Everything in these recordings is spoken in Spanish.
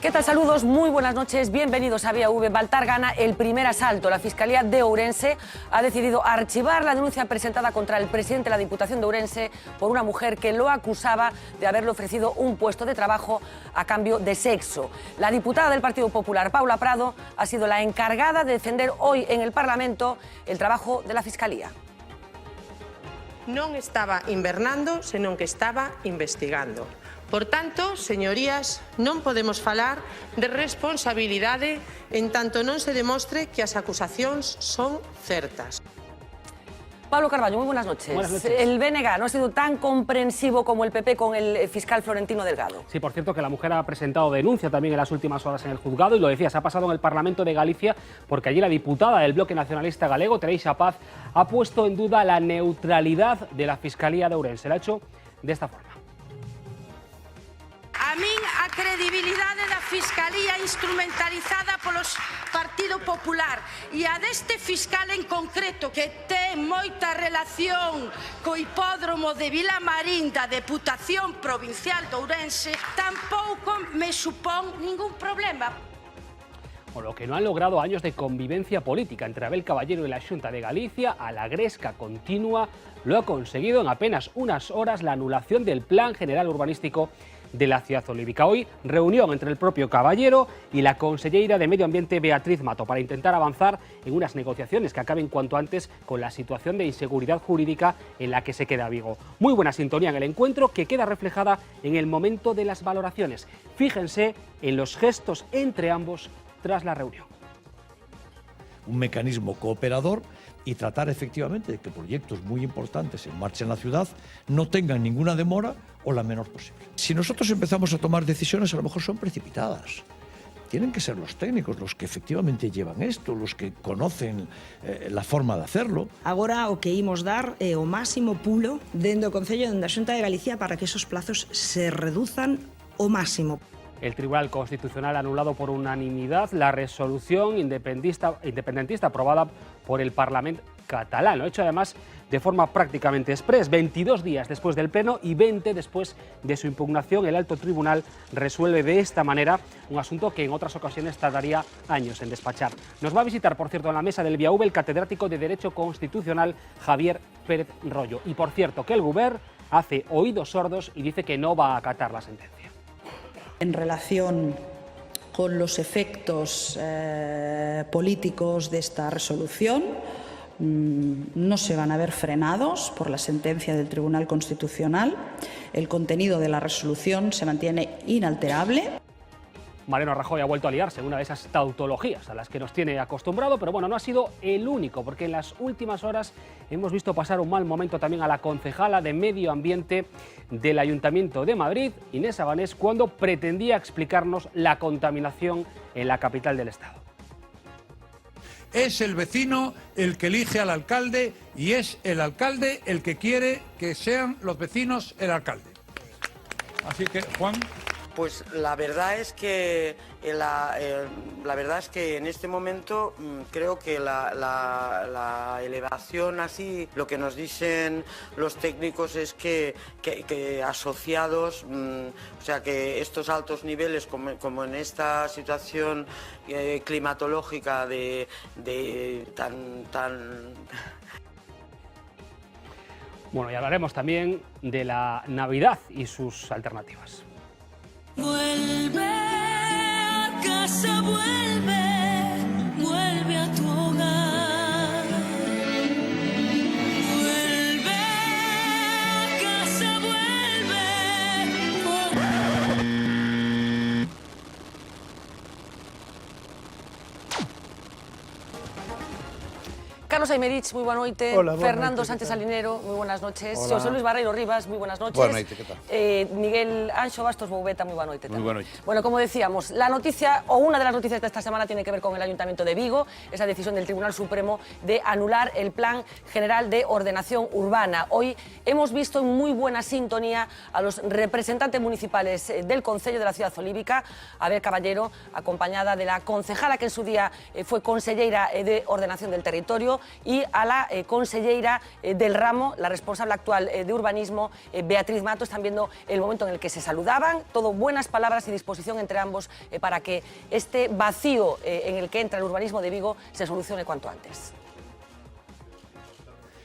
¿Qué tal? Saludos, muy buenas noches, bienvenidos a Vía V. Baltar gana el primer asalto. La Fiscalía de Ourense ha decidido archivar la denuncia presentada contra el presidente de la Diputación de Ourense por una mujer que lo acusaba de haberle ofrecido un puesto de trabajo a cambio de sexo. La diputada del Partido Popular, Paula Prado, ha sido la encargada de defender hoy en el Parlamento el trabajo de la Fiscalía. Non estaba invernando, senón que estaba investigando. Por tanto, señorías, non podemos falar de responsabilidade en tanto non se demostre que as acusacións son certas. Pablo Carballo, muy buenas noches. Buenas noches. El BNG no ha sido tan comprensivo como el PP con el fiscal Florentino Delgado. Sí, por cierto, que la mujer ha presentado denuncia también en las últimas horas en el juzgado y lo decía, se ha pasado en el Parlamento de Galicia porque allí la diputada del Bloque Nacionalista Galego, Teresa Paz, ha puesto en duda la neutralidad de la Fiscalía de Ourense. Lo ha hecho de esta forma. A min a credibilidade da Fiscalía instrumentalizada polos Partido Popular e a deste fiscal en concreto que ten moita relación co hipódromo de Vilamarín da Deputación Provincial de Ourense tampouco me supón ningún problema. Por lo que no han logrado años de convivencia política entre Abel Caballero y la Xunta de Galicia, a la gresca continua, lo ha conseguido en apenas unas horas la anulación del Plan General Urbanístico de la ciudad olívica. Hoy, reunión entre el propio Caballero y la conselleira de Medio Ambiente, Beatriz Mato, para intentar avanzar en unas negociaciones que acaben cuanto antes con la situación de inseguridad jurídica en la que se queda Vigo. Muy buena sintonía en el encuentro, que queda reflejada en el momento de las valoraciones. Fíjense en los gestos entre ambos tras la reunión. Un mecanismo cooperador y tratar efectivamente de que proyectos muy importantes en marcha en la ciudad no tengan ninguna demora o la menor posible. Si nosotros empezamos a tomar decisiones, a lo mejor son precipitadas. Tienen que ser los técnicos los que efectivamente llevan esto, los que conocen la forma de hacerlo. Agora o que imos dar é o máximo pulo dentro do Concello da Xunta de Galicia para que esos plazos se reduzan ao máximo. El Tribunal Constitucional ha anulado por unanimidad la resolución independentista aprobada por el Parlamento catalán. Lo ha hecho además de forma prácticamente express. 22 días después del Pleno y 20 después de su impugnación, el Alto Tribunal resuelve de esta manera un asunto que en otras ocasiones tardaría años en despachar. Nos va a visitar, por cierto, en la mesa del Vía V el catedrático de Derecho Constitucional Javier Pérez Rollo. Y por cierto, que el Govern hace oídos sordos y dice que no va a acatar la sentencia. En relación con los efectos políticos de esta resolución, no se van a ver frenados por la sentencia del Tribunal Constitucional. El contenido de la resolución se mantiene inalterable. Mariano Rajoy ha vuelto a liarse en una de esas tautologías a las que nos tiene acostumbrado, pero bueno, no ha sido el único, porque en las últimas horas hemos visto pasar un mal momento también a la concejala de Medio Ambiente del Ayuntamiento de Madrid, Inés Abanés, cuando pretendía explicarnos la contaminación en la capital del Estado. Es el vecino el que elige al alcalde y es el alcalde el que quiere que sean los vecinos el alcalde. Así que, Juan... Pues la verdad es que en este momento creo que la elevación así, lo que nos dicen los técnicos es que asociados, o sea que estos altos niveles como en esta situación climatológica de tan... Bueno, y hablaremos también de la Navidad y sus alternativas. Vuelve a casa, vuelve a tu hogar. Vuelve a casa, vuelve. Carlos Aymerich, muy buena noche. Hola, Fernando noite, Sánchez Salinero, muy buenas noches. Hola. José Luis Barreiro Rivas, muy buenas noches. Buenas noches, ¿qué tal? Miguel Anxo Bastos Boubeta, muy buena noche. Muy buena noche. Bueno, como decíamos, la noticia, o una de las noticias de esta semana tiene que ver con el Ayuntamiento de Vigo, esa decisión del Tribunal Supremo de anular el Plan General de Ordenación Urbana. Hoy hemos visto en muy buena sintonía a los representantes municipales del Concello de la Ciudad Olívica, Abel Caballero, acompañada de la concejala que en su día fue conselleira de Ordenación del Territorio, y a la conselleira del ramo, la responsable actual de urbanismo, Beatriz Mato. Están viendo el momento en el que se saludaban, todo buenas palabras y disposición entre ambos para que este vacío en el que entra el urbanismo de Vigo se solucione cuanto antes.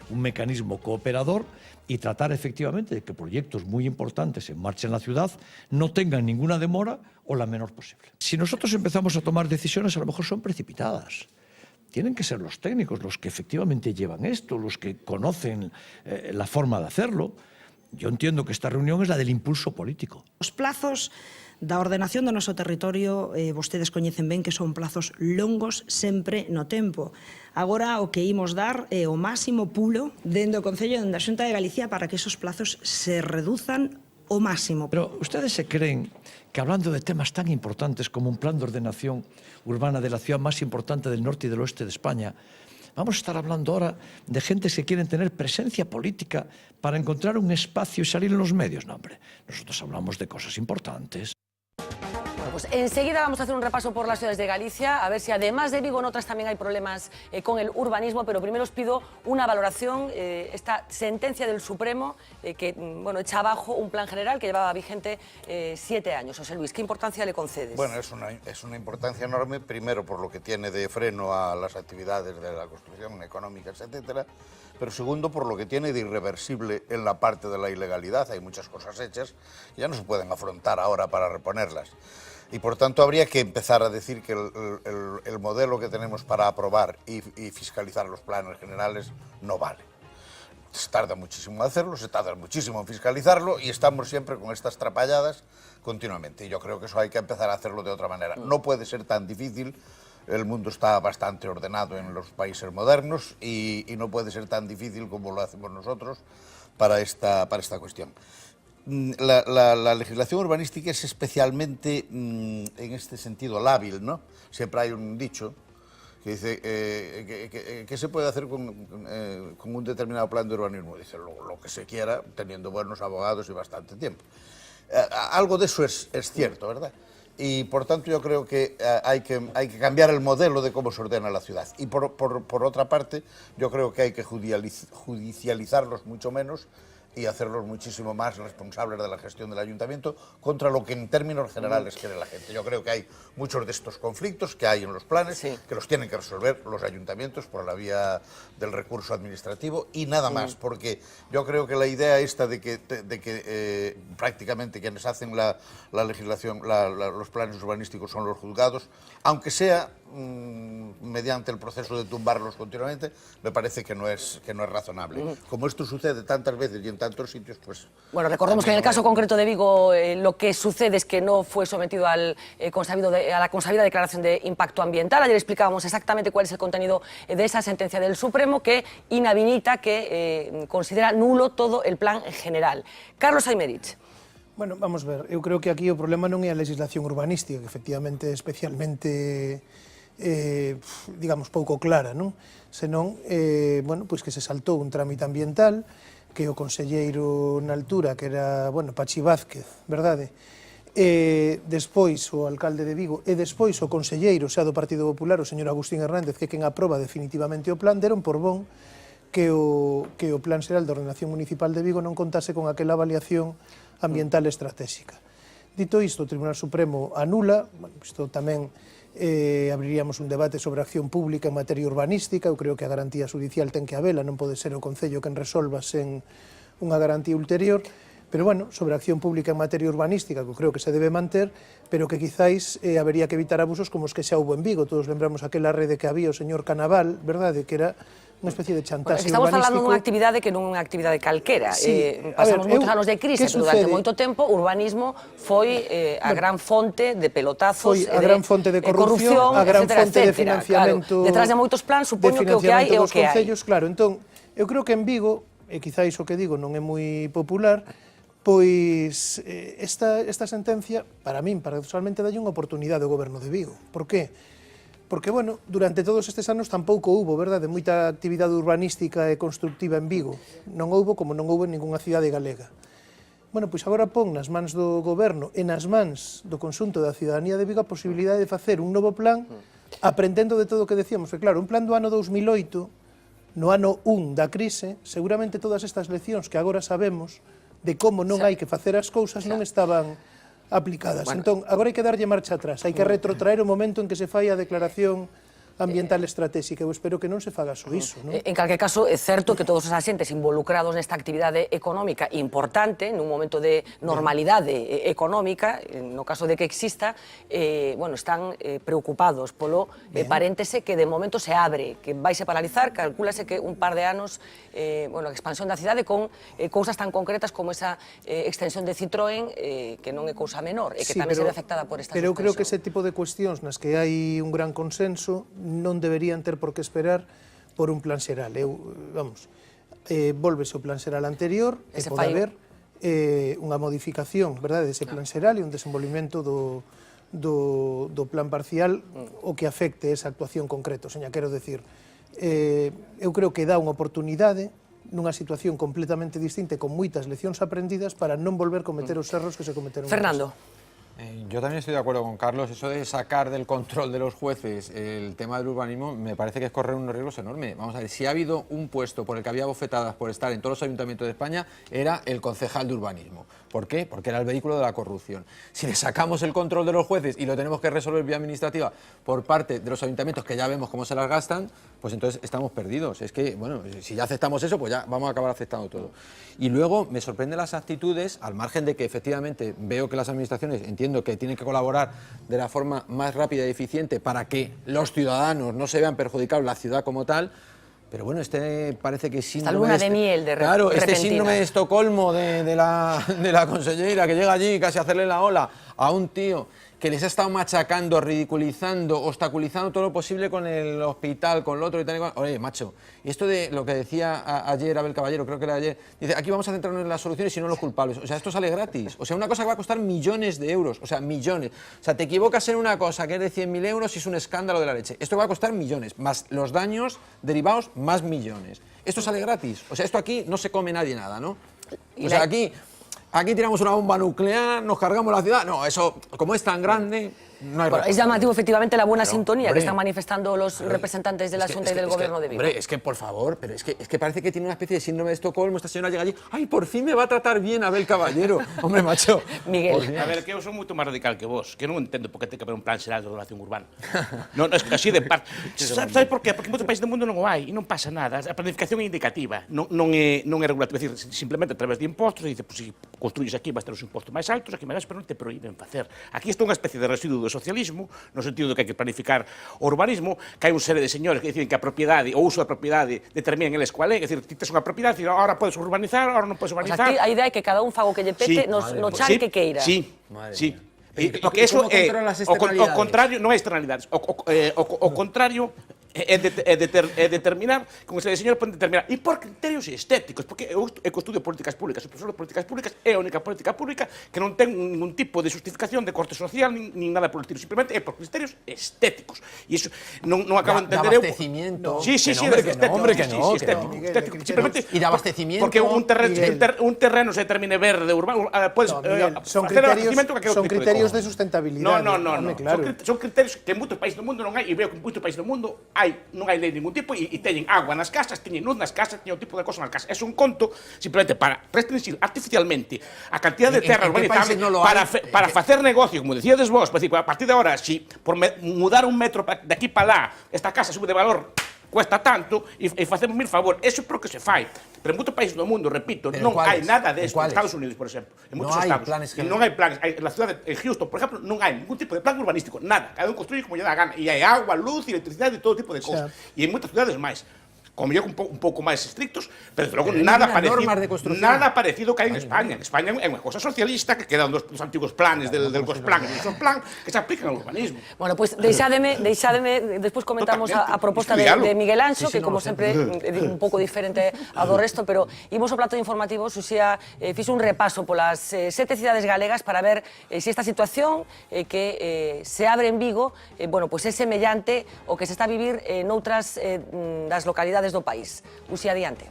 Un mecanismo cooperador y tratar efectivamente de que proyectos muy importantes en marcha en la ciudad no tengan ninguna demora o la menor posible. Si nosotros empezamos a tomar decisiones, a lo mejor son precipitadas. Tienen que ser los técnicos los que efectivamente llevan esto, los que conocen la forma de hacerlo. Yo entiendo que esta reunión es la del impulso político. Os plazos da ordenación do noso territorio, vostedes coñecen ben que son plazos longos sempre no tempo. Agora o que imos dar é o máximo pulo dentro do Concello da Xunta de Galicia para que esos plazos se reduzan o máximo. Pero ustedes se creen que hablando de temas tan importantes como un plan de ordenación urbana de la ciudad más importante del norte y del oeste de España, vamos a estar hablando ahora de gentes que quieren tener presencia política para encontrar un espacio y salir en los medios? No, hombre, nosotros hablamos de cosas importantes. Pues enseguida vamos a hacer un repaso por las ciudades de Galicia, a ver si además de Vigo en otras también hay problemas con el urbanismo, pero primero os pido una valoración, esta sentencia del Supremo que bueno, echa abajo un plan general que llevaba vigente 7 años. José Luis, ¿qué importancia le concedes? Bueno, es una importancia enorme, primero por lo que tiene de freno a las actividades de la construcción económicas, etcétera, pero segundo por lo que tiene de irreversible en la parte de la ilegalidad. Hay muchas cosas hechas que ya no se pueden afrontar ahora para reponerlas. Y por tanto habría que empezar a decir que el modelo que tenemos para aprobar y fiscalizar los planes generales no vale. Se tarda muchísimo en hacerlo, se tarda muchísimo en fiscalizarlo y estamos siempre con estas trapalladas continuamente. Y yo creo que eso hay que empezar a hacerlo de otra manera. No puede ser tan difícil, el mundo está bastante ordenado en los países modernos y no puede ser tan difícil como lo hacemos nosotros para esta cuestión. La legislación urbanística es especialmente, en este sentido, lábil, ¿no? Siempre hay un dicho que dice ¿qué se puede hacer con un determinado plan de urbanismo? Dice lo que se quiera, teniendo buenos abogados y bastante tiempo. Algo de eso es cierto, ¿verdad? Y por tanto yo creo que hay que cambiar el modelo de cómo se ordena la ciudad. Y por otra parte, yo creo que hay que judicializarlos mucho menos y hacerlos muchísimo más responsables de la gestión del ayuntamiento contra lo que en términos generales quiere la gente. Yo creo que hay muchos de estos conflictos que hay en los planes, que los tienen que resolver los ayuntamientos por la vía del recurso administrativo y nada más, porque yo creo que la idea esta de que prácticamente quienes hacen la legislación, los planes urbanísticos son los juzgados, aunque sea mediante el proceso de tumbarlos continuamente, me parece que no es razonable. Como esto sucede tantas veces y en tantos sitios, pues... Bueno, recordemos que en el caso concreto de Vigo lo que sucede es que no fue sometido a la consabida declaración de impacto ambiental. Ayer explicábamos exactamente cuál es el contenido de esa sentencia del Supremo que inhabilita, que considera nulo todo el plan general. Carlos Aymerich. Bueno, vamos ver, eu creo que aquí o problema non é a legislación urbanística, que efectivamente é especialmente digamos, pouco clara, non? Senón, bueno, pois que se saltou un trámite ambiental, que o conselleiro na altura, que era, bueno, Pachi Vázquez, verdade? Despois o alcalde de Vigo e despois o conselleiro, xa do Partido Popular, o señor Agustín Hernández, que quen aproba definitivamente o plan, deron por bon que o Plan Xeral de Ordenación Municipal de Vigo non contase con aquela avaliación ambiental estratégica. Dito isto, o Tribunal Supremo anula, bueno, isto tamén abriríamos un debate sobre acción pública en materia urbanística. Eu creo que a garantía judicial ten que habela, non pode ser o Concello quen resolva sen unha garantía ulterior, pero bueno, sobre acción pública en materia urbanística, que eu creo que se debe manter, pero que quizáis habería que evitar abusos como os que xa houbo en Vigo. Todos lembramos aquela rede que había o señor Canaval, verdade, que era unha especie de chantaxe urbanístico. Estamos falando dunha actividade que non é unha actividade calquera. Sí, pasamos moitos anos de crise, pero durante moito tempo o urbanismo foi a gran fonte de pelotazos, foi a gran fonte de corrupción, a gran fonte de financiamento. Claro, detrás de moitos plans, supoño que o que hai é o que hai. Claro, entón, eu creo que en Vigo, e quizáis o que digo non é moi popular, pois esta sentencia, para min, paradoxalmente, dalle unha oportunidade ao goberno de Vigo. Por qué? Porque, bueno, durante todos estes anos tampouco houbo, verdade, moita actividade urbanística e constructiva en Vigo. Non houbo como non houbo en ningunha cidade galega. Bueno, pois agora pon nas mans do goberno e nas mans do conxunto da cidadanía de Vigo a posibilidade de facer un novo plan aprendendo de todo o que decíamos. Que claro, un plan do ano 2008 no ano 1 da crise, seguramente todas estas leccións que agora sabemos de como non hai que facer as cousas non estaban aplicadas. Entón, agora hai que darlle marcha atrás, hai que retrotraer o momento en que se fai a declaración ambiental estratégica. Eu espero que non se faga só iso, non? En calquer caso, é certo que todos os asentes involucrados nesta actividade económica importante, nun momento de normalidade económica, no caso de que exista, bueno, están preocupados polo paréntese que de momento se abre, que vaise paralizar, calcúlase que un par de anos, bueno, a expansión da cidade con cousas tan concretas como esa extensión de Citroën, que non é cousa menor, e que tamén se ve afectada por esta suspensión. Pero eu creo que ese suspensión. tipo de cuestións nas que hai un gran consenso non deberían ter por que esperar por un plan xeral. Volvese o plan xeral anterior e pode haber unha modificación, verdade, dese plan xeral e un desenvolvimento do plan parcial o que afecte esa actuación concreta. Seña, quero decir, eu creo que dá unha oportunidade nunha situación completamente distinta e con moitas leccións aprendidas para non volver a cometer os erros que se cometeron. Fernando. Yo también estoy de acuerdo con Carlos. Eso de sacar del control de los jueces el tema del urbanismo me parece que es correr unos riesgos enormes. Vamos a ver, si ha habido un puesto por el que había bofetadas por estar en todos los ayuntamientos de España, era el concejal de urbanismo. ¿Por qué? Porque era el vehículo de la corrupción. Si le sacamos el control de los jueces y lo tenemos que resolver vía administrativa por parte de los ayuntamientos, que ya vemos cómo se las gastan, pues entonces estamos perdidos. Es que, bueno, si ya aceptamos eso, pues ya vamos a acabar aceptando todo. Y luego me sorprenden las actitudes, al margen de que efectivamente veo que las administraciones, entiendo que tienen que colaborar de la forma más rápida y eficiente para que los ciudadanos no se vean perjudicados, la ciudad como tal. Pero bueno, parece que síndrome... Esta luna de miel de Claro, repentina. este síndrome de Estocolmo de la consellera que llega allí casi a hacerle la ola a un tío que les ha estado machacando, ridiculizando, obstaculizando todo lo posible con el hospital, con lo otro y tal y cual. Oye, macho, y esto de lo que decía ayer Abel Caballero, creo que era ayer, dice, aquí vamos a centrarnos en las soluciones y no en los culpables. O sea, esto sale gratis. O sea, una cosa que va a costar millones de euros. O sea, millones. O sea, te equivocas en una cosa que es de 100.000 euros y es un escándalo de la leche. Esto va a costar millones, más los daños derivados, más millones. Esto sale gratis. O sea, esto aquí no se come nadie nada, ¿no? O sea, aquí tiramos una bomba nuclear, nos cargamos la ciudad. No, eso, como es tan grande, no hay... Bueno, es llamativo efectivamente la buena sintonía que están manifestando los representantes de la Junta y del Gobierno de Vigo. Hombre, es que por favor, pero es que parece que tiene una especie de síndrome de Estocolmo. Esta señora llega allí, ¡ay, por fin me va a tratar bien Abel Caballero! Hombre, macho. Miguel. A ver, que eu son moito máis radical que vos, que non entendo por que ten que haber un plan xeral de relación urbana. Non, es así de parte. Sabe por qué? Porque en moitos países do mundo non o hai e non pasa nada. A planificación é indicativa, non é regulativa. É dicir, simplemente a través de impostos, dice, pues, si construyes aquí vas ter os impostos máis altos, aquí máis, pero non te prohíben facer. Aquí está unha especie de residuo do socialismo, no sentido de que hai que planificar o urbanismo, que hai un serie de señores que dicen que a propiedade, o uso da propiedade, determinan eles cual é, é dicir, ti tes unha propiedade, e ahora podes urbanizar, ahora non podes urbanizar. O sea, a idea é que cada un faga o que lle pete no chan que queira. Sí, sí. Porque eso é o contrario, non é externalidades. O contrario é determinar, como ese señor pode determinar, e por criterios estéticos, porque eu estudio políticas públicas, o profesor de políticas públicas é a única política pública que non ten ningún tipo de justificación de corte social nin nada por el estilo, simplemente é por criterios estéticos. E iso non acabo de entender eu. De abastecimiento. Sí, Hombre, que no. Estético, simplemente y de abastecimiento. porque un terreno se determine verde urbano, puedes son criterios de sustentabilidade. No. Son criterios que en moitos países do mundo non hai, e veo que en moitos países do mundo non hai lei de ningún tipo, e teñen agua nas casas, teñen luz nas casas, teñen un tipo de cosa nas casas. É un conto simplemente para restringir artificialmente a cantidad de terra urbanizable para facer negocio, como decíades vos, a partir de ahora, si por mudar un metro de aquí para lá, esta casa sube de valor, cuesta tanto, e facemos mil favor. Eso é por que se fai. Pero en moitos países do mundo, repito, non hai nada de esto. En Estados Unidos, por exemplo, en moitos estados, non hai planes. En la ciudad de Houston, por exemplo, non hai ningún tipo de plan urbanístico, nada. Cada un construye como lle dá a gana. E hai agua, luz, electricidade e todo tipo de cosas. E en moitas ciudades máis. Como yo un pouco máis estrictos, pero desde logo nada parecido que hai en España. En España é unha cosa socialista que quedan dos antigos planes del Gosplan e do Plan que se aplican ao urbanismo. Bueno, pues deixádeme, despois comentamos a proposta de Miguel Anxo, que como sempre é un pouco diferente a do resto, pero imos ao plato informativo. Suxía fixo un repaso polas 7 cidades galegas para ver se esta situación que se abre en Vigo, bueno, pues é semellante o que se está a vivir noutras das localidades do país. Uxía, adiante.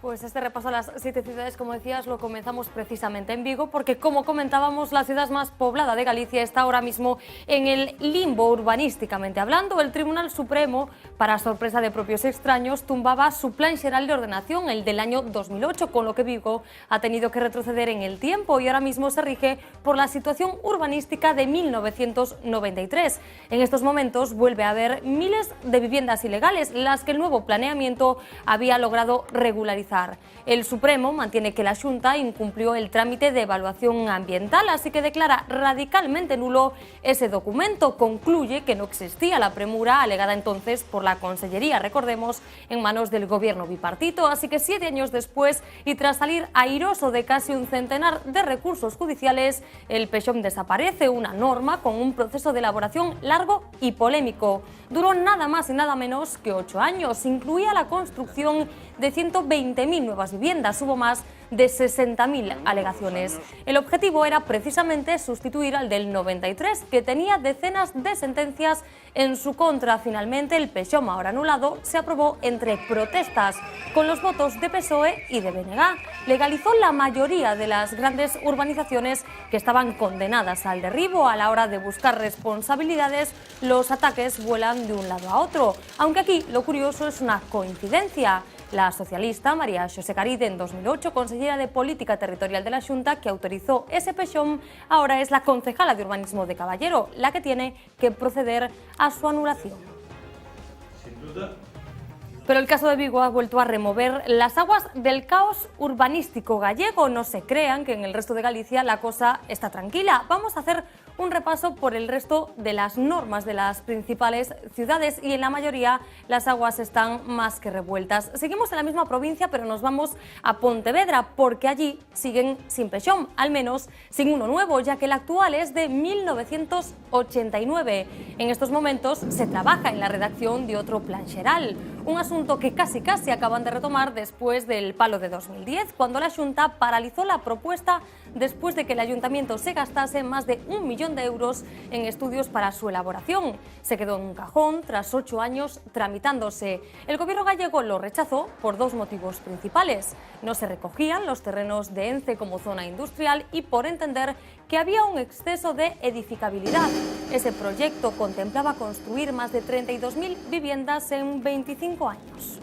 Pues este repaso a las 7 ciudades, como decías, lo comenzamos precisamente en Vigo, porque como comentábamos, la ciudad más poblada de Galicia está ahora mismo en el limbo urbanísticamente hablando. El Tribunal Supremo, para sorpresa de propios extraños, tumbaba su Plan Xeral de Ordenación, el del año 2008, con lo que Vigo ha tenido que retroceder en el tiempo y ahora mismo se rige por la situación urbanística de 1993. En estos momentos vuelve a haber miles de viviendas ilegales, las que el nuevo planeamiento había logrado regularizar. El Supremo mantiene que la Xunta incumplió el trámite de evaluación ambiental, así que declara radicalmente nulo ese documento. Concluye que no existía la premura alegada entonces por la Consellería, recordemos, en manos del gobierno bipartito. Así que 7 años después, y tras salir airoso de casi un centenar de recursos judiciales, el PEXOM desaparece, una norma con un proceso de elaboración largo y polémico. Duró nada más y nada menos que 8 años. Incluía la construcción de 120.000 nuevas viviendas. Hubo más de 60.000 alegaciones. El objetivo era precisamente sustituir al del 93, que tenía decenas de sentencias en su contra. Finalmente, el PEXOM, ahora anulado, se aprobó entre protestas, con los votos de PSOE y de BNG. Legalizó la mayoría de las grandes urbanizaciones que estaban condenadas al derribo. A la hora de buscar responsabilidades, los ataques vuelan de un lado a otro. Aunque aquí lo curioso es una coincidencia. La socialista María Xosé Caride, en 2008, consellera de Política Territorial de la Xunta, que autorizó ese PEXOM, ahora es la concejala de Urbanismo de Caballero, la que tiene que proceder a su anulación. Sin duda. Pero el caso de Vigo ha vuelto a remover las aguas del caos urbanístico gallego. No se crean que en el resto de Galicia la cosa está tranquila. Vamos a hacer un repaso por el resto de las normas de las principales ciudades y en la mayoría las aguas están más que revueltas. Seguimos en la misma provincia, pero nos vamos a Pontevedra porque allí siguen sin PEXOM, al menos sin uno nuevo, ya que el actual es de 1989. En estos momentos se trabaja en la redacción de otro Plan Xeral, un asunto que casi acaban de retomar después del palo de 2010, cuando la Xunta paralizó la propuesta después de que el Ayuntamiento se gastase más de 1 millón de euros en estudios para su elaboración. Se quedó en un cajón tras 8 años tramitándose. El gobierno gallego lo rechazó por 2 motivos principales. No se recogían los terrenos de Ence como zona industrial y por entender que había un exceso de edificabilidad. Ese proyecto contemplaba construir más de 32.000 viviendas en 25 años.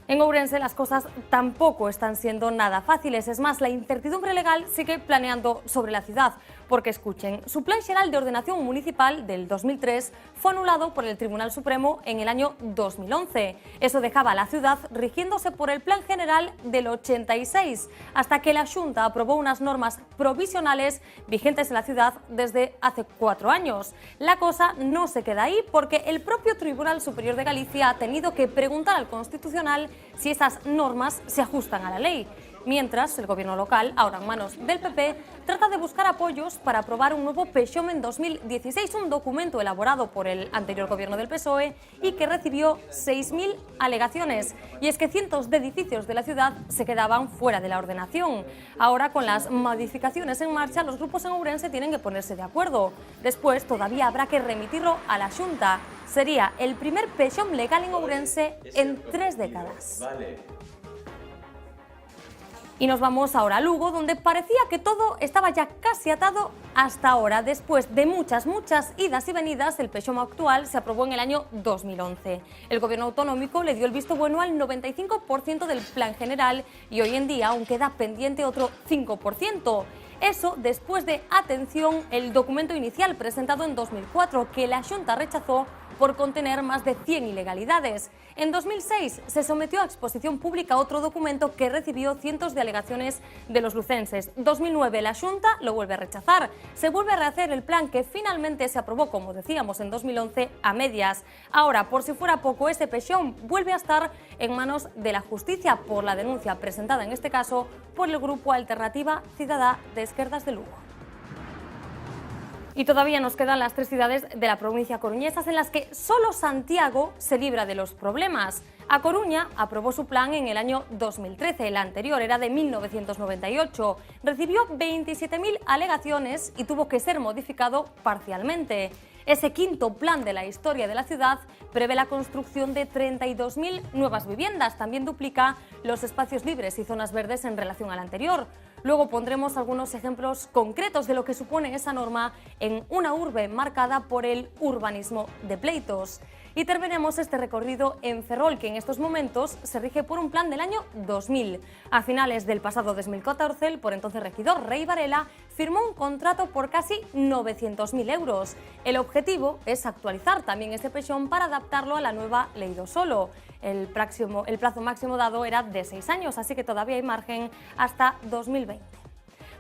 En Ourense las cosas tampoco están siendo nada fáciles. Es más, la incertidumbre legal sigue planeando sobre la ciudad. Porque escuchen, su Plan Xeral de Ordenación Municipal del 2003 fue anulado por el Tribunal Supremo en el año 2011. Eso dejaba a la ciudad rigiéndose por el Plan General del 86, hasta que la Xunta aprobó unas normas provisionales vigentes en la ciudad desde hace 4 años. La cosa no se queda ahí porque el propio Tribunal Superior de Galicia ha tenido que preguntar al Constitucional si esas normas se ajustan a la ley. Mientras, el gobierno local, ahora en manos del PP, trata de buscar apoyos para aprobar un nuevo PEXOM en 2016, un documento elaborado por el anterior gobierno del PSOE y que recibió 6.000 alegaciones. Y es que cientos de edificios de la ciudad se quedaban fuera de la ordenación. Ahora, con las modificaciones en marcha, los grupos en Ourense tienen que ponerse de acuerdo. Después, todavía habrá que remitirlo a la Xunta. Sería el primer PEXOM legal en Ourense en 3 décadas. Y nos vamos ahora a Lugo, donde parecía que todo estaba ya casi atado hasta ahora. Después de muchas idas y venidas, el PEXOM actual se aprobó en el año 2011. El gobierno autonómico le dio el visto bueno al 95% del plan general y hoy en día aún queda pendiente otro 5%. Eso después de, atención, el documento inicial presentado en 2004, que la Xunta rechazó por contener más de 100 ilegalidades. En 2006 se sometió a exposición pública otro documento que recibió cientos de alegaciones de los lucenses. 2009 la Xunta lo vuelve a rechazar. Se vuelve a rehacer el plan que finalmente se aprobó, como decíamos, en 2011 a medias. Ahora, por si fuera poco, ese PEXOM vuelve a estar en manos de la justicia por la denuncia presentada en este caso por el grupo Alternativa Cidadá de Esquerdas de Lugo. Y todavía nos quedan las 3 ciudades de la provincia coruñesas en las que solo Santiago se libra de los problemas. A Coruña aprobó su plan en el año 2013, el anterior era de 1998. Recibió 27.000 alegaciones y tuvo que ser modificado parcialmente. Ese quinto plan de la historia de la ciudad prevé la construcción de 32.000 nuevas viviendas. También duplica los espacios libres y zonas verdes en relación al anterior. Luego pondremos algunos ejemplos concretos de lo que supone esa norma en una urbe marcada por el urbanismo de pleitos. Y terminemos este recorrido en Ferrol, que en estos momentos se rige por un plan del año 2000. A finales del pasado 2014, el por entonces regidor Rey Varela firmó un contrato por casi 900.000 euros. El objetivo es actualizar también este pechón para adaptarlo a la nueva Ley do Solo. El plazo máximo dado era de 6 años, así que todavía hay margen hasta 2020.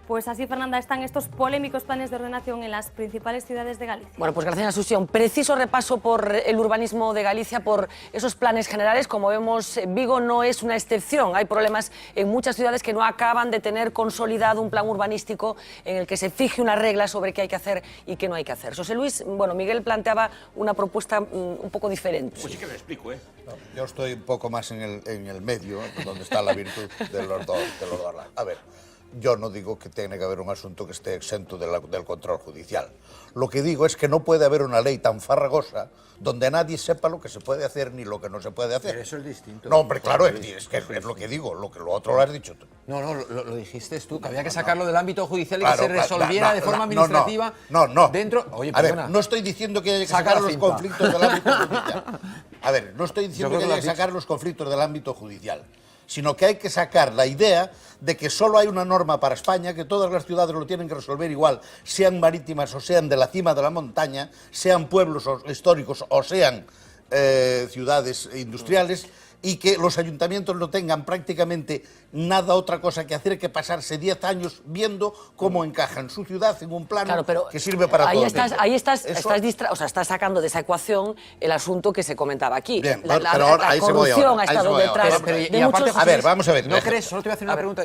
Pues así, Fernanda, están estos polémicos planes de ordenación en las principales ciudades de Galicia. Bueno, pues gracias a Susi, un preciso repaso por el urbanismo de Galicia, por esos planes generales. Como vemos, Vigo no es una excepción. Hay problemas en muchas ciudades que no acaban de tener consolidado un plan urbanístico en el que se fije una regla sobre qué hay que hacer y qué no hay que hacer. José Luis, bueno, Miguel planteaba una propuesta un poco diferente. Pues sí que lo explico, ¿eh? No, yo estoy un poco más en el medio, donde está la virtud de los dos lados. A ver, yo no digo que tiene que haber un asunto que esté exento del control judicial. Lo que digo es que no puede haber una ley tan farragosa donde nadie sepa lo que se puede hacer ni lo que no se puede hacer. Pero eso es distinto. No, hombre, claro, es que es lo que digo, lo otro lo has dicho tú. No, lo dijiste tú, que había que sacarlo del ámbito judicial y que se resolviera de forma administrativa dentro... Oye, perdona. A ver, no estoy diciendo que haya que sacar los conflictos del ámbito judicial. A ver, no estoy diciendo que haya que sacar los conflictos del ámbito judicial, sino que hay que sacar la idea de que solo hay una norma para España, que todas las ciudades lo tienen que resolver igual, sean marítimas o sean de la cima de la montaña, sean pueblos históricos o sean ciudades industriales, y que los ayuntamientos no tengan prácticamente nada otra cosa que hacer que pasarse 10 años viendo cómo encajan su ciudad en un plano que sirve para todo. Ahí estás sacando de esa ecuación el asunto que se comentaba aquí. Bien, pero ahora ahí corrupción ha estado detrás de muchos... A ver, vamos a ver. ¿No crees? Solo te voy a hacer una pregunta.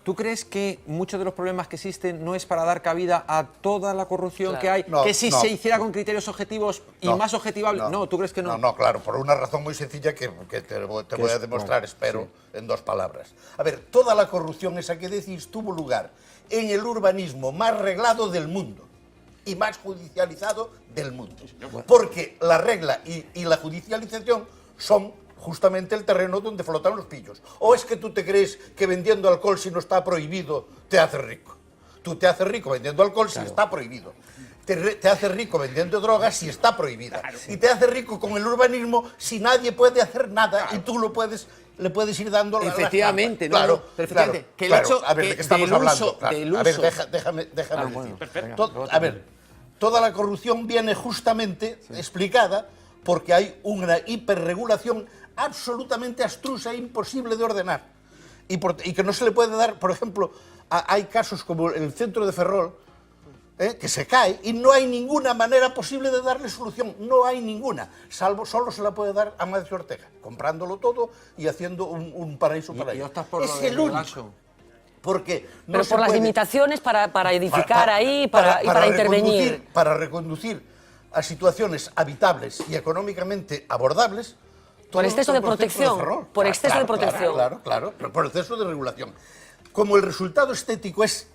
¿Tú crees que muchos de los problemas que existen no es para dar cabida a toda la corrupción que hay? Que si se hiciera con criterios objetivos y más objetivables... No, ¿tú crees que no? No, claro, por una razón muy sencilla que te voy a demostrar, espero, en 2 palabras. A ver, toda la corrupción esa que decís tuvo lugar en el urbanismo más reglado del mundo y más judicializado del mundo. Porque la regla y la judicialización son justamente el terreno donde flotan los pillos. ¿O es que tú te crees que vendiendo alcohol si no está prohibido te haces rico? Tú te haces rico vendiendo alcohol si está prohibido. Te hace rico vendiendo drogas si está prohibida. Y te hace rico con el urbanismo si nadie puede hacer nada y tú le puedes ir dando la... Efectivamente, ¿no? Claro, efectivamente. Que el hecho a ver, ¿de qué estamos hablando? Claro. A ver, déjame decir. A ver, toda la corrupción viene justamente explicada porque hay una hiperregulación absolutamente abstrusa e imposible de ordenar. Y que no se le puede dar, por ejemplo, hay casos como el centro de Ferrol, que se cae y no hay ninguna manera posible de darle solución, no hay ninguna, solo se la puede dar a Amancio Ortega, comprándolo todo y haciendo un paraíso para ellos. Es el único. Porque no pero por las limitaciones para edificar ahí, para intervenir. Para reconducir a situaciones habitables y económicamente abordables. Por exceso de protección. Por exceso de protección. Claro, por exceso de regulación. Como el resultado estético es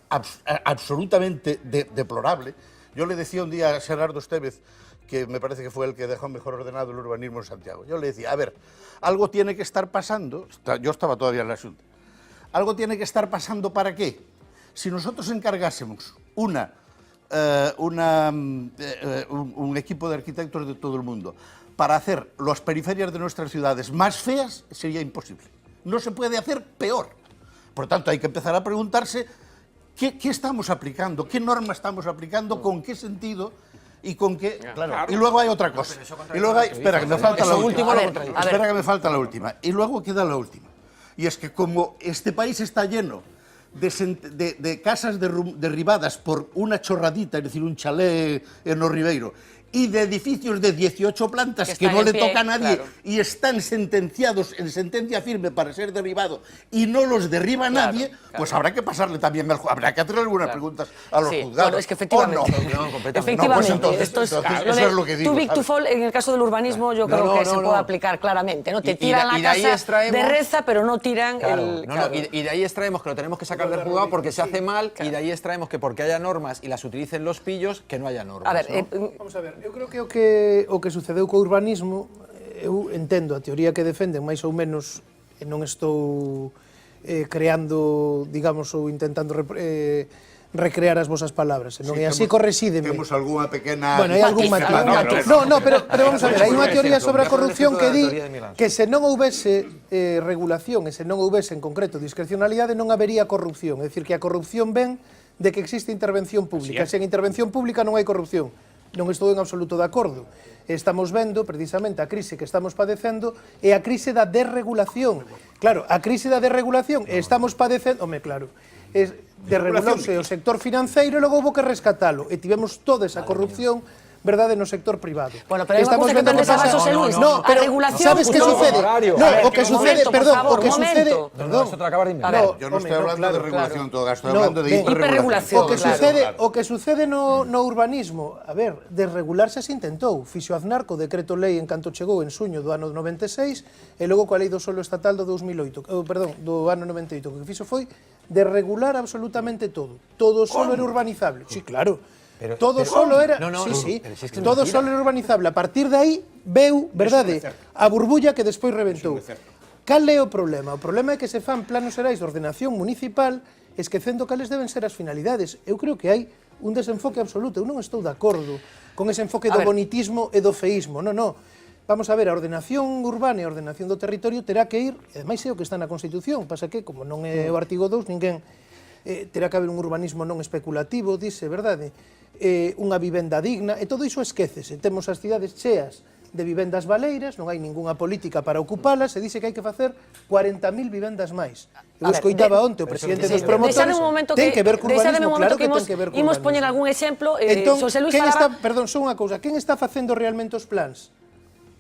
absolutamente deplorable, yo le decía un día a Gerardo Estévez, que me parece que fue el que dejó mejor ordenado el urbanismo en Santiago, yo le decía, a ver, algo tiene que estar pasando, yo estaba todavía en la Junta, algo tiene que estar pasando ¿para qué? Si nosotros encargásemos un equipo de arquitectos de todo el mundo para hacer las periferias de nuestras ciudades más feas, sería imposible. No se puede hacer peor. Por tanto, hay que empezar a preguntarse qué estamos aplicando, qué norma estamos aplicando, con qué sentido y con qué... Claro. Y luego hay otra cosa. Y luego hay... Espera, que me falta la última. Espera, que me falta la última. Y luego queda la última. Y es que como este país está lleno de casas derribadas por una chorradita, es decir, un chalet en Los Ribeiro, y de edificios de 18 plantas que no le toca a nadie y están sentenciados en sentencia firme para ser derribados y no los derriba nadie, pues habrá que pasarle también, habrá que hacer algunas preguntas a los juzgados. Bueno, es que efectivamente, esto es lo que digo. Too big to fall, en el caso del urbanismo, yo creo que se puede aplicar claramente, ¿no? Te tiran la casa de reza, pero no tiran el... Y de ahí extraemos que lo tenemos que sacar del juzgado porque se hace mal, y de ahí extraemos que porque haya normas y las utilicen los pillos, que no haya normas. A ver, vamos a ver. Eu creo que o que sucedeu co urbanismo, eu entendo a teoría que defenden máis ou menos, e non estou creando, digamos, ou intentando recrear as vosas palabras, senón é así, corresídeme. Temos algunha pequena... Bueno, hai algún matiz. No, pero vamos a ver, hai unha teoría sobre a corrupción que di que se non houbese regulación e se non houbese en concreto discrecionalidade non habería corrupción, é dicir, que a corrupción ven de que existe intervención pública, sen intervención pública non hai corrupción. Non estou en absoluto de acordo. Estamos vendo, precisamente, a crise que estamos padecendo é a crise da desregulación. Claro, a crise da desregulación estamos padecendo... Home, claro, desregulouse o sector financeiro e logo houve que rescatalo. E tivemos toda esa corrupción, verdade, no sector privado. Bueno, pero estamos vendo que pasa José Luis. No, pero sabes que sucede? No, o que sucede, perdón, o que sucede... Perdón, yo no estoy hablando de regulación toda, estoy hablando de hiperregulación. O que sucede no urbanismo, a ver, desregularse se intentou. Fixo Aznar co decreto lei en canto chegou en suño do ano 96 e logo coa lei do solo estatal do 2008, perdón, do ano 98, o que fixo foi desregular absolutamente todo. Todo solo era urbanizable. Sí, claro. Todo solo era... Sí, todo solo era urbanizable. A partir de aí, veu, verdade, a burbulla que despois reventou. Cal é o problema? O problema é que se fan planos xerais de ordenación municipal esquecendo cales deben ser as finalidades. Eu creo que hai un desenfoque absoluto. Eu non estou de acordo con ese enfoque do bonitismo e do feísmo. Non. Vamos a ver, a ordenación urbana e a ordenación do territorio terá que ir, e ademais é o que está na Constitución, pasa que, como non é o artigo 2, ninguén terá que haber un urbanismo non especulativo, dice, verdade? Unha vivenda digna, e todo iso esquécese. Temos as cidades cheas de vivendas baleiras, non hai ningunha política para ocupalas, e dice que hai que facer 40.000 vivendas máis. Eu escoitaba onte o presidente dos promotores, ten que ver co urbanismo, claro que ten que ver co urbanismo. Imos poñer algún exemplo, José Luis falaba... Perdón, só unha cousa, quen está facendo realmente os plans?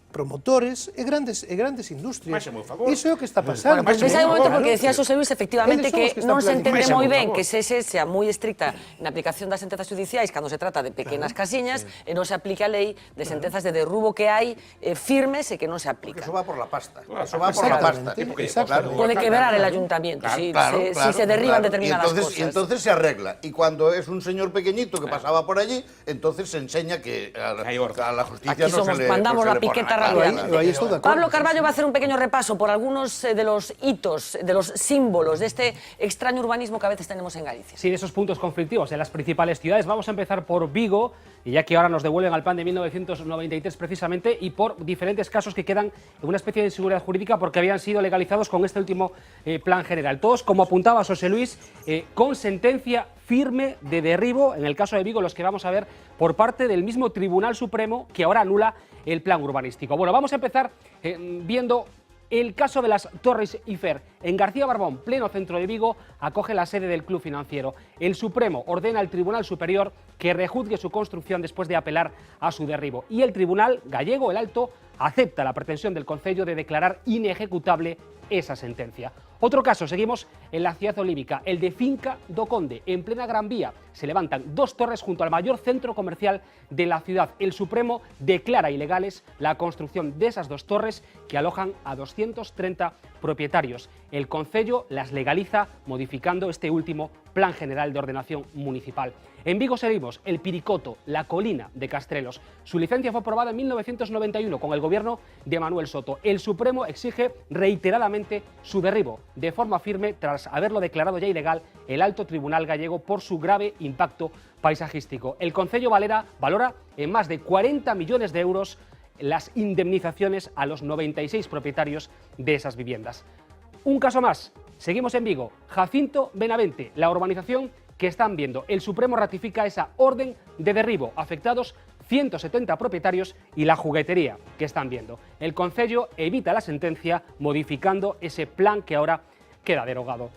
Promotores e grandes industrias. Iso é o que está pasando. Ese é o momento porque decía José Luis efectivamente que non se entende moi ben que se sea moi estricta na aplicación das sentenzas judiciais cando se trata de pequenas casiñas e non se aplique a lei de sentenzas de derrubo que hai firmes e que non se aplican. Eso va por la pasta. Eso va por la pasta. Pode quebrar el ayuntamiento si se derriban determinadas cosas. Y entonces se arregla. Y cuando es un señor pequeñito que pasaba por allí, entonces se enseña que a la justicia no se le... Mandamos la piqueta. Pablo Carballo va a hacer un pequeño repaso por algunos de los hitos, de los símbolos de este extraño urbanismo que a veces tenemos en Galicia. Sí, de esos puntos conflictivos en las principales ciudades. Vamos a empezar por Vigo, y ya que ahora nos devuelven al plan de 1993 precisamente, y por diferentes casos que quedan en una especie de inseguridad jurídica porque habían sido legalizados con este último plan general. Todos, como apuntaba José Luis, con sentencia firme de derribo, en el caso de Vigo, los que vamos a ver por parte del mismo Tribunal Supremo que ahora anula el plan urbanístico. Bueno, vamos a empezar viendo el caso de las Torres Eiffel. En García Barbón, pleno centro de Vigo, acoge la sede del Club Financiero. El Supremo ordena al Tribunal Superior que rejuzgue su construcción después de apelar a su derribo. Y el Tribunal gallego, el Alto, acepta la pretensión del Concello de declarar inejecutable esa sentencia. Otro caso, seguimos en la ciudad olívica, el de Finca do Conde, en plena Gran Vía. Se levantan dos torres junto al mayor centro comercial de la ciudad. El Supremo declara ilegales la construcción de esas dos torres que alojan a 230 propietarios. El Concello las legaliza modificando este último Plan General de Ordenación Municipal. En Vigo seguimos, el Piricoto, la colina de Castrelos. Su licencia fue aprobada en 1991 con el gobierno de Manuel Soto. El Supremo exige reiteradamente su derribo, de forma firme tras haberlo declarado ya ilegal el Alto Tribunal gallego por su grave impacto paisajístico. El Concello valora en más de 40 millones de euros las indemnizaciones a los 96 propietarios de esas viviendas. Un caso más, seguimos en Vigo, Jacinto Benavente, la urbanización que están viendo. El Supremo ratifica esa orden de derribo, afectados 170 propietarios y la juguetería que están viendo. El Concello evita la sentencia modificando ese plan que ahora queda derogado.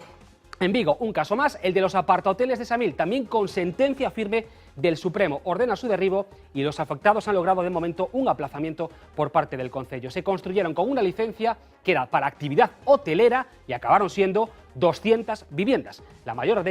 En Vigo, un caso más, el de los apartahoteles de Samil, también con sentencia firme del Supremo. Ordena su derribo y los afectados han logrado de momento un aplazamiento por parte del Concello. Se construyeron con una licencia que era para actividad hotelera y acabaron siendo 200 viviendas. La mayor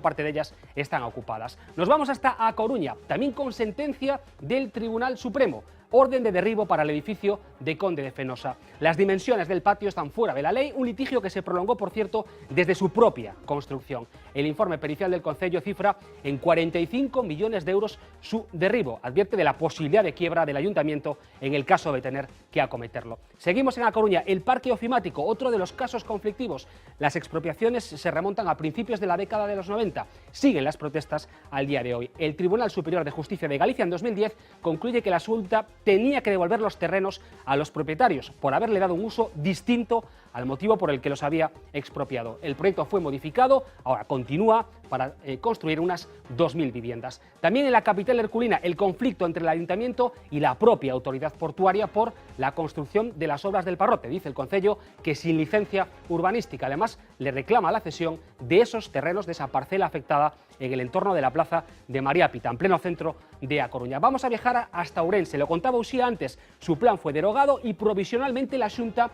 parte de ellas están ocupadas. Nos vamos hasta A Coruña, también con sentencia del Tribunal Supremo. orden de derribo para el edificio de Conde de Fenosa. Las dimensiones del patio están fuera de la ley, un litigio que se prolongó, por cierto, desde su propia construcción. El informe pericial del Concello cifra en 45 millones de euros su derribo. Advierte de la posibilidad de quiebra del Ayuntamiento en el caso de tener que acometerlo. Seguimos en A Coruña. El parque ofimático, otro de los casos conflictivos. Las expropiaciones se remontan a principios de la década de los 90. Siguen las protestas al día de hoy. El Tribunal Superior de Justicia de Galicia en 2010 concluye que la Xunta tenía que devolver los terrenos a los propietarios por haberle dado un uso distinto al motivo por el que los había expropiado. El proyecto fue modificado, ahora continúa para construir unas 2.000 viviendas. También en la capital herculina, el conflicto entre el Ayuntamiento y la propia autoridad portuaria por la construcción de las obras del Parrote. Dice el Concello que sin licencia urbanística. Además, le reclama la cesión de esos terrenos, de esa parcela afectada en el entorno de la plaza de María Pita, en pleno centro de A Coruña. Vamos a viajar hasta Ourense. Lo contaba Uxía antes, su plan fue derogado y provisionalmente la Xunta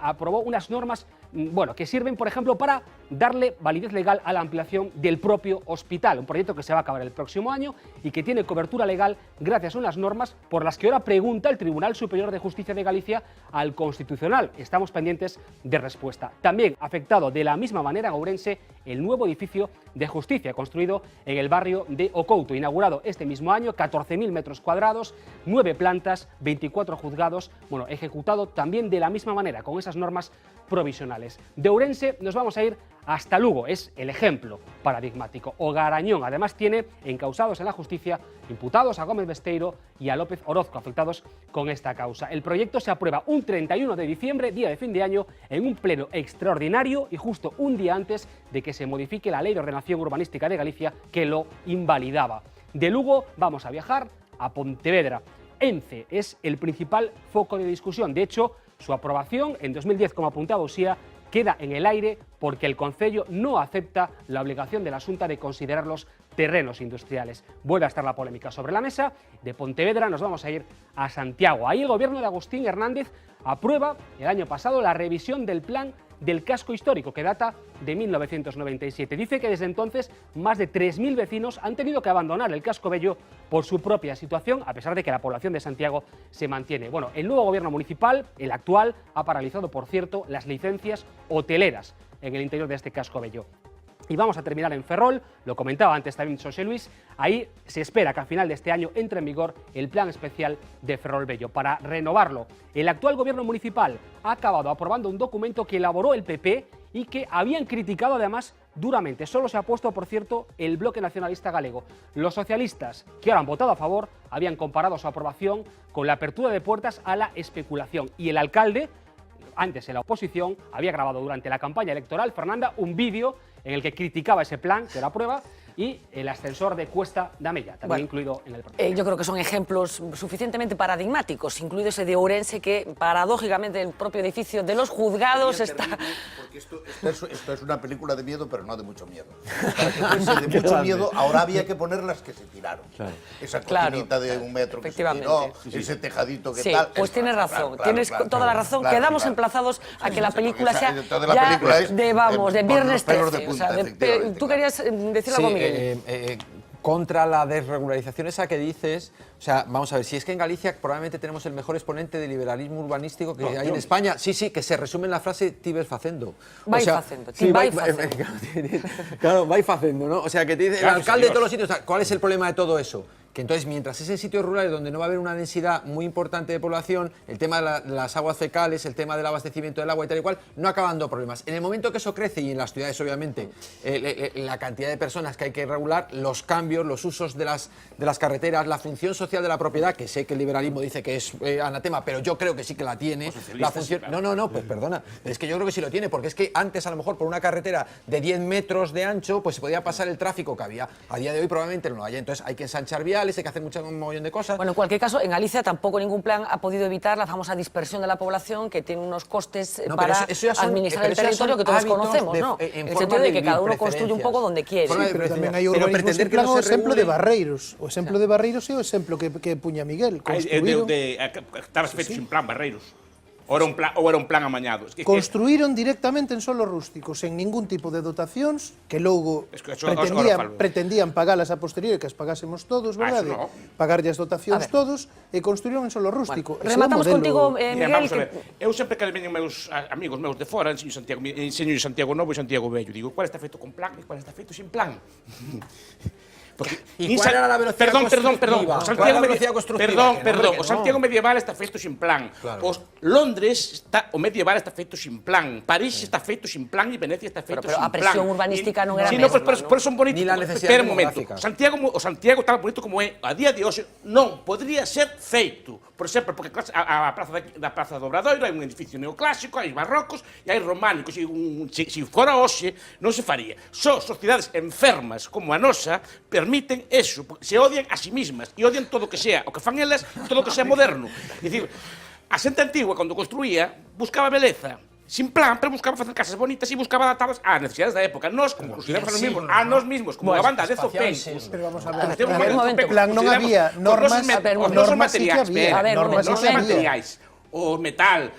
aprobó unas normas que sirven, por ejemplo, para darle validez legal a la ampliación del propio hospital, un proyecto que se va a acabar el próximo año y que tiene cobertura legal gracias a unas normas por las que ahora pregunta el Tribunal Superior de Justicia de Galicia al Constitucional. Estamos pendientes de respuesta. También afectado de la misma manera en Ourense el nuevo edificio de justicia construido en el barrio de Ocouto, inaugurado este mismo año, 14.000 metros cuadrados, 9 plantas, 24 juzgados, ejecutado también de la misma manera, con esas normas provisionales. De Ourense nos vamos a ir hasta Lugo, es el ejemplo paradigmático. O Garañón además tiene encausados en la justicia imputados a Gómez Besteiro y a López Orozco, afectados con esta causa. El proyecto se aprueba un 31 de diciembre, día de fin de año, en un pleno extraordinario y justo un día antes de que se modifique la Ley de Ordenación Urbanística de Galicia que lo invalidaba. De Lugo vamos a viajar a Pontevedra. ENCE es el principal foco de discusión. De hecho, su aprobación en 2010, como apuntaba Uxía, queda en el aire porque el Concello no acepta la obligación de la Xunta de considerarlos terrenos industriales. Vuelve a estar la polémica sobre la mesa. De Pontevedra nos vamos a ir a Santiago. Ahí el gobierno de Agustín Hernández aprueba el año pasado la revisión del plan del casco histórico, que data de 1997. Dice que desde entonces más de 3.000 vecinos han tenido que abandonar el casco bello por su propia situación, a pesar de que la población de Santiago se mantiene. Bueno, el nuevo gobierno municipal, el actual, ha paralizado, por cierto, las licencias hoteleras en el interior de este casco bello. Y vamos a terminar en Ferrol, lo comentaba antes también José Luis, ahí se espera que a final de este año entre en vigor el plan especial de Ferrol Bello. Para renovarlo, el actual gobierno municipal ha acabado aprobando un documento que elaboró el PP y que habían criticado además duramente. Solo se ha puesto, por cierto, el Bloque Nacionalista Galego. Los socialistas, que ahora han votado a favor, habían comparado su aprobación con la apertura de puertas a la especulación. Y el alcalde, antes en la oposición, había grabado durante la campaña electoral, Fernanda, un vídeo en el que criticaba ese plan, que era prueba, y el ascensor de Cuesta de Amella, también incluido en el proyecto. Yo creo que son ejemplos suficientemente paradigmáticos, incluido ese de Ourense, que paradójicamente el propio edificio de los juzgados está... Porque esto es una película de miedo, pero no de mucho miedo. Para que fuese de mucho miedo, ahora había que poner las que se tiraron. Claro. Esa cortinita de 1 metro que se tiró, ese tejadito que tal... Pues tienes razón, tienes toda la razón. Quedamos emplazados a que la película sea de Viernes 13. Tú querías decir algo, Miguel. Contra la desregularización esa que dices, o sea, vamos a ver, si es que en Galicia probablemente tenemos el mejor exponente de liberalismo urbanístico que hay en España, sí, que se resume en la frase ti ves facendo. Vai facendo, ti vai facendo. Claro, vai facendo, ¿no? O sea, que te dice el alcalde de todos los sitios, ¿cuál es el problema de todo eso? Que entonces, mientras es en sitios rurales donde no va a haber una densidad muy importante de población, el tema de las aguas fecales, el tema del abastecimiento del agua y tal y cual, no acaban dando problemas. En el momento que eso crece, y en las ciudades obviamente, la cantidad de personas que hay que regular, los cambios, los usos de las carreteras, la función social de la propiedad, que sé que el liberalismo dice que es anatema, pero yo creo que sí que la tiene. La función... No, pues perdona, es que yo creo que sí lo tiene, porque es que antes a lo mejor por una carretera de 10 metros de ancho, pues se podía pasar el tráfico que había. A día de hoy probablemente no lo haya, entonces hay que ensanchar viales, hay que hacer un montón de cosas. Bueno, en cualquier caso, en Galicia tampoco ningún plan ha podido evitar la famosa dispersión de la población, que tiene unos costes para administrar el territorio que todos conocemos, ¿no? En el sentido de que cada uno construye un pouco donde quiere. Pero tamén hai urbanismo sin plan, o exemplo de Barreiros. O exemplo de Barreiros é o exemplo que puña Miguel. Estabas feito sin plan, Barreiros. Ou era un plan amañado? Construíron directamente en solo rústico, sen ningún tipo de dotacións, que logo pretendían pagalas a posteriori, que as pagásemos todos, verdade? Pagarlle as dotacións todos, e construíron en solo rústico. Rematamos contigo, Miguel. Eu sempre que veñen meus amigos meus de fora, enseño Santiago Novo e Santiago Bello, digo, cuál está feito con plan e cuál está feito sin plan? ¿Y cuál era la velocidad constructiva? O Santiago medieval está feito sin plan. Londres, o medieval está feito sin plan. París está feito sin plan e Venecia está feito sin plan. Pero a presión urbanística non era mesma. Por eso son bonitos. Espera un momento. O Santiago tal bonito como é, a día de hoxe, non podría ser feito. Por exemplo, porque a praza do Obradoiro hai un edificio neoclásico, hai barrocos e hai románicos. Se fora hoxe, non se faría. Só sociedades enfermas como a nosa permiten eso, se odian a sí mismas e odian todo o que sea, o que fan elas, todo o que sea moderno. É dicir, a xente antigua, cando construía, buscaba beleza, sin plan, pero buscaba facer casas bonitas e buscaba adaptadas ás necesidades da época. Nós, como consideramos a nós mesmos, como a banda de Zopencos, pero vamos a ver, plan non había normas materiais, o metal,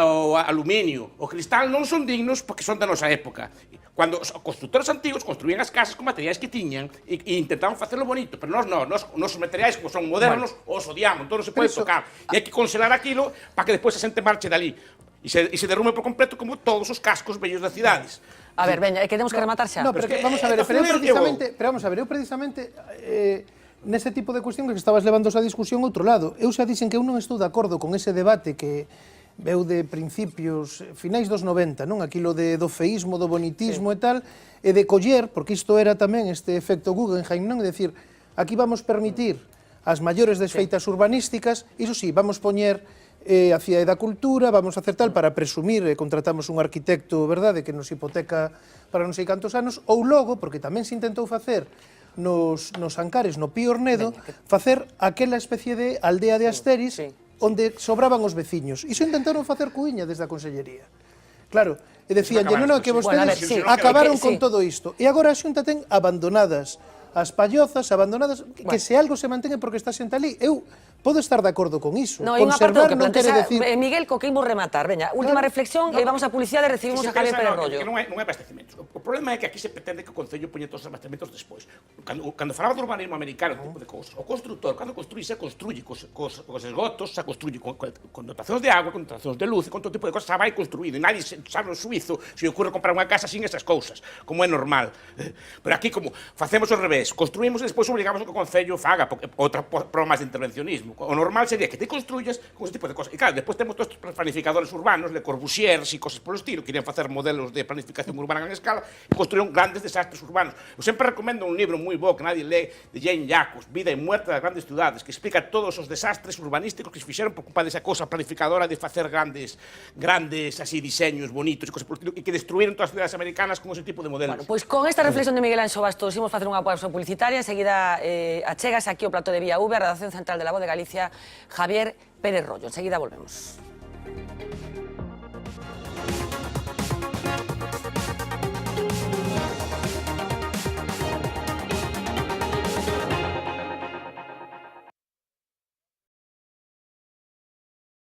o aluminio, o cristal non son dignos porque son da nosa época. Cando os constructores antigos construían as casas con materiais que tiñan e intentaban facelo bonito, pero nós os materiais como son modernos os odiamos, todo se pode tocar e hai que congelar aquilo para que despois a xente marche dali e se derrume por completo como todos os cascos vellos das cidades. A ver, veña, que temos que rematar xa. No, pero vamos a ver, eu precisamente nese tipo de cuestión que estabas levando esa discusión outro lado, eu xa dixen que eu non estou de acordo con ese debate que veu de principios, finais dos 90, non? Aquilo do feísmo, do bonitismo e tal, e de coller, porque isto era tamén este efecto Guggenheim, non? É dicir, aquí vamos permitir as maiores desfeitas urbanísticas, iso sí, vamos poñer a Cidade da Cultura, vamos a hacer tal para presumir, contratamos un arquitecto, verdade, que nos hipoteca para non sei cantos anos, ou logo, porque tamén se intentou facer nos Ancares, no Pío Ornedo, facer aquela especie de aldea de Asteris, onde sobraban os veciños. Iso intentaron facer cuiña desde a Consellería. Claro, e decían, non, que vostedes acabaron con todo isto. E agora a Xunta ten abandonadas as pallozas, abandonadas, que se algo se mantén porque está xente ali. Eu podo estar de acordo con iso. Conservar non quere decir... Miguel, co que imos rematar. Veña, última reflexión e vamos a publicidade e recibimos a Javier Pérez Rollo. Non hai abastecementos. O problema é que aquí se pretende que o Concello poña todos os abastecementos despois. Cando falaba do urbanismo americano, tipo de cousas, o constructor, cando construye, se construye cos esgotos, se construye con dotacións de agua, con dotacións de luz, con todo tipo de cosas, xa vai construído. E nadie sabe no suizo se ocurre comprar unha casa sin esas cousas, como é normal. Pero aquí, como facemos ao revés, construímos e despois obligamos a que o Concello faga, outra forma de intervencionismo. O normal sería que te construyas con ese tipo de cosas. E claro, despois temos todos estes planificadores urbanos, Le Corbusier e cosas polo estilo, querían facer modelos de planificación urbana en escala e construíron grandes desastres urbanos. Eu sempre recomendo un libro moi bo que nadie lee, de Jane Jacobs, Vida e Muerte das Grandes Ciudades, que explica todos os desastres urbanísticos que se fixeron por culpa desa cousa planificadora de facer grandes así diseños bonitos e cosas polo estilo, e que destruíron todas as cidades americanas con ese tipo de modelos. Pois con esta reflexión de Miguel Anxo Bastos imos facer unha pausa publicitaria, enseguida achegas aquí ao plató de Vía V, a redacción central de La Voz de Galicia, Javier Pérez Rollo. Enseguida volvemos.